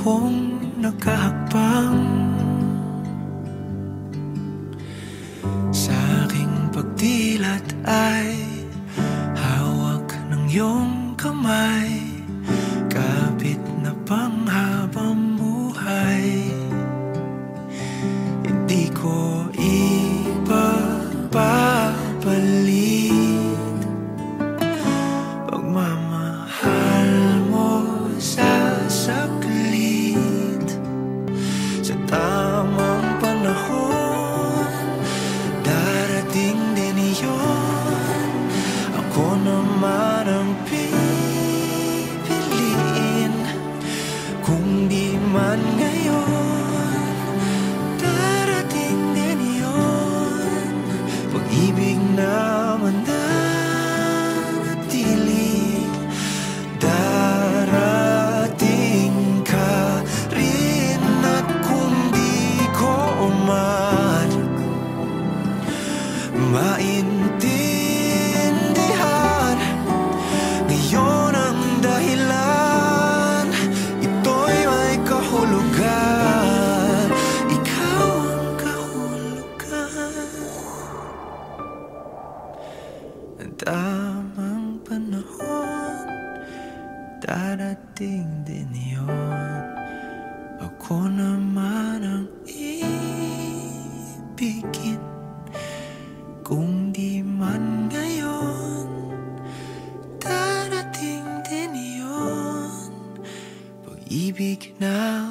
akong nakahakbang sa aking pagdilat ay hawak ng iyong kamay, kapit na panghabang buhay. Hindi ko ipapapalit pagmamahal mo sa saglit. Sa tamang panahon, darating din iyon. Ako naman ang pipiliin, kung di man ngayon, darating din iyon. Pag-ibig na mananatili, darating ka rin. At kung di ko man maintindihan ngayon ang dahilan, ito'y may kahulugan. Ikaw ang kahulugan. Ang tamang panahon, darating din iyon. Ako naman ang ibigin, kung di man ngayon, darating din iyon. Pag-ibig na